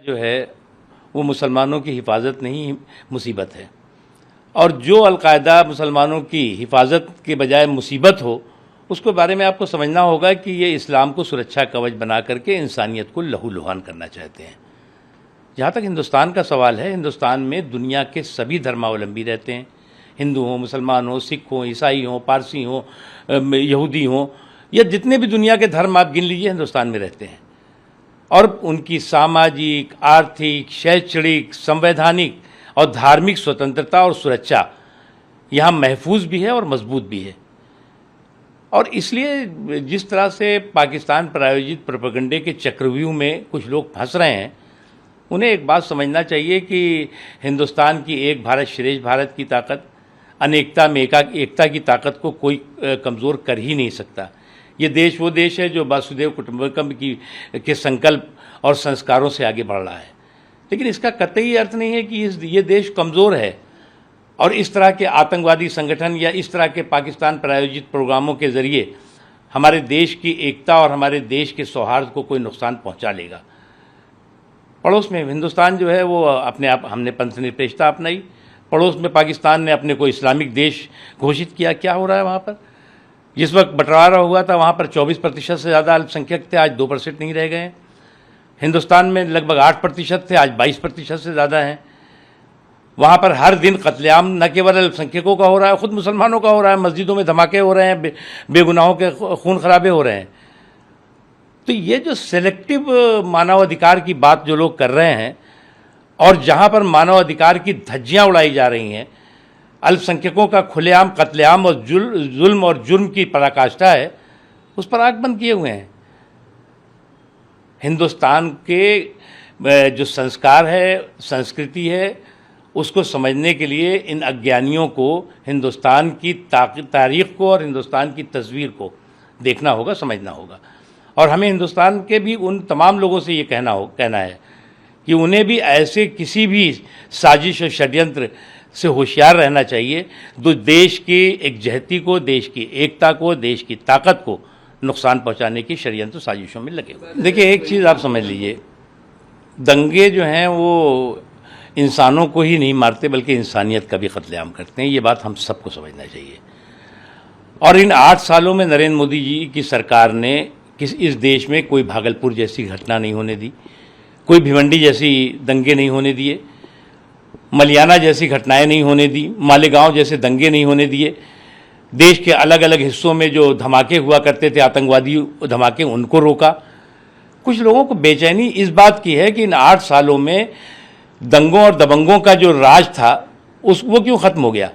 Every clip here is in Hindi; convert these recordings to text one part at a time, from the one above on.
जो है वो मुसलमानों की हिफाजत नहीं मुसीबत है, और जो अलकायदा मुसलमानों की हिफाजत के बजाय मुसीबत हो उसके बारे में आपको समझना होगा कि ये इस्लाम को सुरक्षा कवच बना करके इंसानियत को लहूलुहान करना चाहते हैं। जहाँ तक हिंदुस्तान का सवाल है, हिंदुस्तान में दुनिया के सभी धर्मावलंबी रहते हैं, हिंदू हों, मुसलमान हों, सिख हों, ईसाई हों, पारसी हों, यहूदी हों, या जितने भी दुनिया के धर्म आप गिन लीजिए हिंदुस्तान में रहते हैं, और उनकी सामाजिक, आर्थिक, शैक्षणिक, संवैधानिक और धार्मिक स्वतंत्रता और सुरक्षा यहाँ महफूज भी है और मजबूत भी है। और इसलिए जिस तरह से पाकिस्तान प्रायोजित प्रोपेगेंडे के चक्रव्यूह में कुछ लोग फंस रहे हैं, उन्हें एक बात समझना चाहिए कि हिंदुस्तान की एक भारत श्रेष्ठ भारत की ताकत, अनेकता में एकता की ताकत को कोई कमज़ोर कर ही नहीं सकता। ये देश वो देश है जो वसुधैव कुटुंबकम के संकल्प और संस्कारों से आगे बढ़ रहा है, लेकिन इसका कतई अर्थ नहीं है कि ये देश कमज़ोर है और इस तरह के आतंकवादी संगठन या इस तरह के पाकिस्तान प्रायोजित प्रोग्रामों के ज़रिए हमारे देश की एकता और हमारे देश के सौहार्द को कोई नुकसान पहुंचा लेगा। पड़ोस में हिंदुस्तान जो है वो अपने आप, हमने पंथनिरपेक्षता अपनाई, पड़ोस में पाकिस्तान ने अपने को इस्लामिक देश घोषित किया। क्या हो रहा है वहाँ पर? जिस वक्त बंटवारा हुआ था वहाँ पर 24% से ज़्यादा अल्पसंख्यक थे, आज 2% नहीं रह गए हैं। हिंदुस्तान में लगभग 8% थे, आज 22% से ज़्यादा हैं। वहाँ पर हर दिन कत्लेआम न केवल अल्पसंख्यकों का हो रहा है, ख़ुद मुसलमानों का हो रहा है, मस्जिदों में धमाके हो रहे हैं, बेगुनाहों के खून खराबे हो रहे हैं। तो ये जो सेलेक्टिव मानवाधिकार की बात जो लोग कर रहे हैं और जहाँ पर मानवाधिकार की धज्जियाँ उड़ाई जा रही हैं, अल्पसंख्यकों का खुलेआम कत्लेआम और जुल्म और जुर्म की पराकाष्ठा है, उस पर आंख बंद किए हुए हैं। हिंदुस्तान के जो संस्कार है, संस्कृति है, उसको समझने के लिए इन अज्ञानियों को हिंदुस्तान की तारीख़ को और हिंदुस्तान की तस्वीर को देखना होगा, समझना होगा। और हमें हिंदुस्तान के भी उन तमाम लोगों से ये कहना है कि उन्हें भी ऐसे किसी भी साजिश और षड्यंत्र से होशियार रहना चाहिए जो देश की एकजहती को, देश की एकता को, देश की ताकत को नुकसान पहुंचाने की षड्यंत्र साजिशों में लगे हुए। देखिए, एक चीज़ आप समझ लीजिए, दंगे जो हैं वो इंसानों को ही नहीं मारते बल्कि इंसानियत का भी कत्लेआम करते हैं। ये बात हम सबको समझना चाहिए। और इन 8 सालों में नरेंद्र मोदी जी की सरकार ने इस देश में कोई भागलपुर जैसी घटना नहीं होने दी, कोई भिवंडी जैसी दंगे नहीं होने दिए, मलियाना जैसी घटनाएं नहीं होने दी, मालेगांव जैसे दंगे नहीं होने दिए। देश के अलग अलग हिस्सों में जो धमाके हुआ करते थे, आतंकवादी धमाके, उनको रोका। कुछ लोगों को बेचैनी इस बात की है कि इन 8 सालों में दंगों और दबंगों का जो राज था वो क्यों ख़त्म हो गया।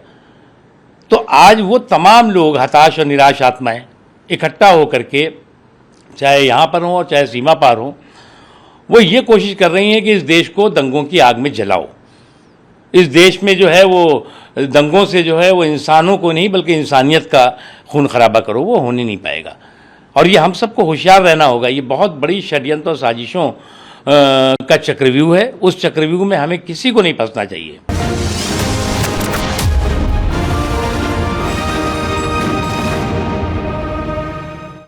तो आज वो तमाम लोग हताश और निराश आत्माएं इकट्ठा होकर के, चाहे यहाँ पर हों और चाहे सीमा पार हों, वो ये कोशिश कर रही हैं कि इस देश को दंगों की आग में जलाओ। इस देश में जो है वो दंगों से जो है वो इंसानों को नहीं बल्कि इंसानियत का खून खराबा करो, वो होने नहीं पाएगा। और ये हम सबको होशियार रहना होगा। ये बहुत बड़ी षड्यंत्र और साजिशों का चक्रव्यूह है। उस चक्रव्यूह में हमें किसी को नहीं फंसना चाहिए।